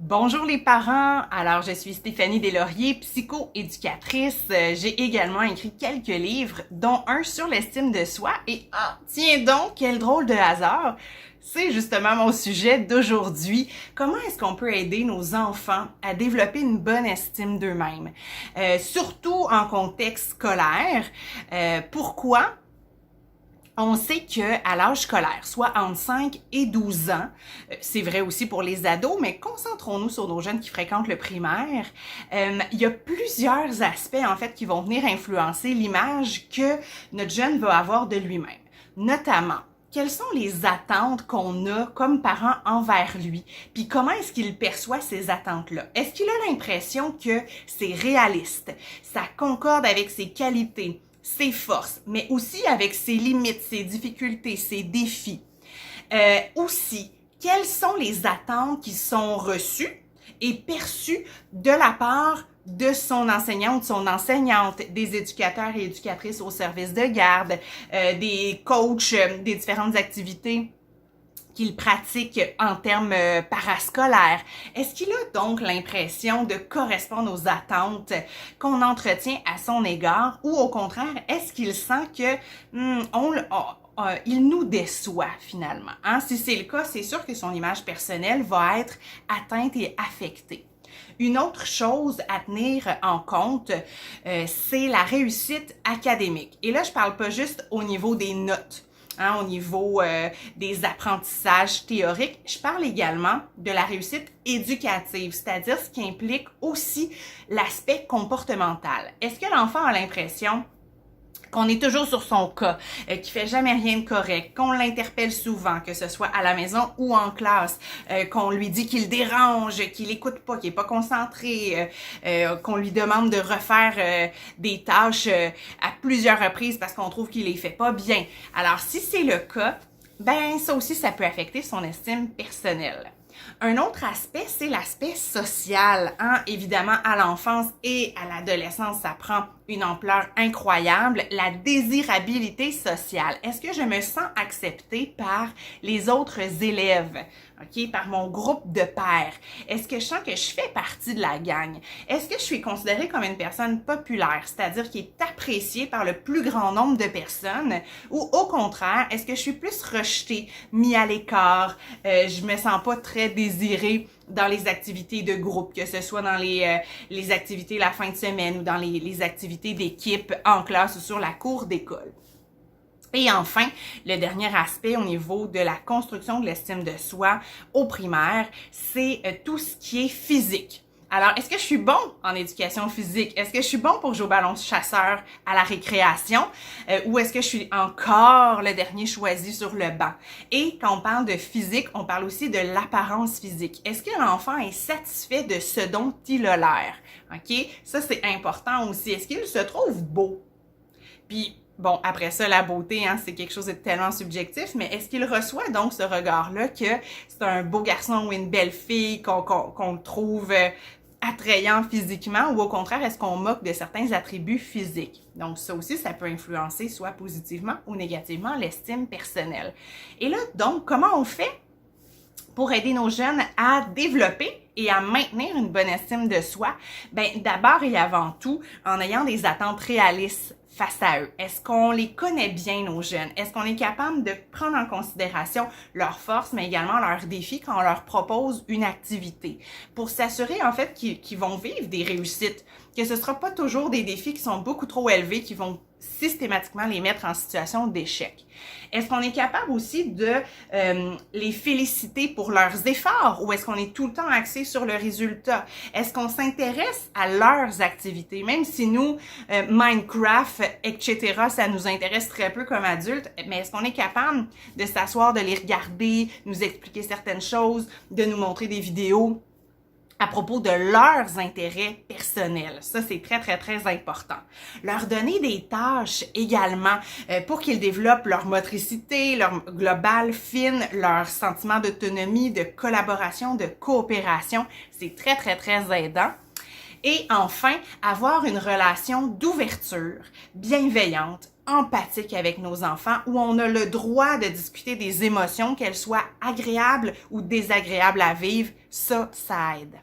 Bonjour les parents, alors je suis Stéphanie Deslauriers, psycho-éducatrice. J'ai également écrit quelques livres, dont un sur l'estime de soi et tiens donc, quel drôle de hasard! C'est justement mon sujet d'aujourd'hui. Comment est-ce qu'on peut aider nos enfants à développer une bonne estime d'eux-mêmes? Surtout en contexte scolaire. Pourquoi? On sait qu'à l'âge scolaire, soit entre 5 et 12 ans, c'est vrai aussi pour les ados, mais concentrons-nous sur nos jeunes qui fréquentent le primaire. Il y a plusieurs aspects, en fait, qui vont venir influencer l'image que notre jeune va avoir de lui-même. Notamment, quelles sont les attentes qu'on a comme parents envers lui? Puis comment est-ce qu'il perçoit ces attentes-là? Est-ce qu'il a l'impression que c'est réaliste? Ça concorde avec ses qualités, ses forces, mais aussi avec ses limites, ses difficultés, ses défis. Aussi, quelles sont les attentes qui sont reçues et perçues de la part de son enseignant ou de son enseignante, des éducateurs et éducatrices au service de garde, des coachs, des différentes activités qu'il pratique en termes parascolaires. Est-ce qu'il a donc l'impression de correspondre aux attentes qu'on entretient à son égard ou au contraire, est-ce qu'il sent que il nous déçoit finalement? Hein? Si c'est le cas, c'est sûr que son image personnelle va être atteinte et affectée. Une autre chose à tenir en compte, c'est la réussite académique. Et là, je parle pas juste au niveau des notes. Hein, au niveau des apprentissages théoriques, je parle également de la réussite éducative, c'est-à-dire ce qui implique aussi l'aspect comportemental. Est-ce que l'enfant a l'impression qu'on est toujours sur son cas, qu'il fait jamais rien de correct, qu'on l'interpelle souvent, que ce soit à la maison ou en classe, qu'on lui dit qu'il dérange, qu'il écoute pas, qu'il est pas concentré, qu'on lui demande de refaire des tâches à plusieurs reprises parce qu'on trouve qu'il les fait pas bien. Alors, si c'est le cas, ben ça aussi, ça peut affecter son estime personnelle. Un autre aspect, c'est l'aspect social. Hein? Évidemment, à l'enfance et à l'adolescence, ça prend une ampleur incroyable. La désirabilité sociale. Est-ce que je me sens acceptée par les autres élèves? OK? Par mon groupe de pairs? Est-ce que je sens que je fais partie de la gang? Est-ce que je suis considérée comme une personne populaire, c'est-à-dire qui est appréciée par le plus grand nombre de personnes? Ou au contraire, est-ce que je suis plus rejetée, mis à l'écart? Je me sens pas très désirée dans les activités de groupe, que ce soit dans les activités la fin de semaine ou dans les activités d'équipe en classe ou sur la cour d'école. Et enfin, le dernier aspect au niveau de la construction de l'estime de soi au primaire, c'est tout ce qui est physique. Alors, est-ce que je suis bon en éducation physique? Est-ce que je suis bon pour jouer au ballon chasseur à la récréation? Ou est-ce que je suis encore le dernier choisi sur le banc? Et quand on parle de physique, on parle aussi de l'apparence physique. Est-ce que l'enfant est satisfait de ce dont il a l'air? OK? Ça, c'est important aussi. Est-ce qu'il se trouve beau? Puis, bon, après ça, la beauté, hein, c'est quelque chose de tellement subjectif, mais est-ce qu'il reçoit donc ce regard-là que c'est un beau garçon ou une belle fille qu'on trouve attrayant physiquement ou au contraire, est-ce qu'on moque de certains attributs physiques? Donc ça aussi, ça peut influencer soit positivement ou négativement l'estime personnelle. Et là, donc, comment on fait pour aider nos jeunes à développer et à maintenir une bonne estime de soi? Ben, d'abord et avant tout, en ayant des attentes réalistes face à eux. Est-ce qu'on les connaît bien, nos jeunes? Est-ce qu'on est capable de prendre en considération leurs forces, mais également leurs défis quand on leur propose une activité? Pour s'assurer, en fait, qu'ils vont vivre des réussites, que ce ne sera pas toujours des défis qui sont beaucoup trop élevés, qui vont systématiquement les mettre en situation d'échec. Est-ce qu'on est capable aussi de les féliciter pour leurs efforts ou est-ce qu'on est tout le temps axé sur le résultat? Est-ce qu'on s'intéresse à leurs activités? Même si nous, Minecraft, etc., ça nous intéresse très peu comme adultes, mais est-ce qu'on est capable de s'asseoir, de les regarder, nous expliquer certaines choses, de nous montrer des vidéos à propos de leurs intérêts personnels? Ça, c'est très, très, très important. Leur donner des tâches également pour qu'ils développent leur motricité, leur globale fine, leur sentiment d'autonomie, de collaboration, de coopération. C'est très, très, très aidant. Et enfin, avoir une relation d'ouverture, bienveillante, empathique avec nos enfants, où on a le droit de discuter des émotions, qu'elles soient agréables ou désagréables à vivre, ça aide.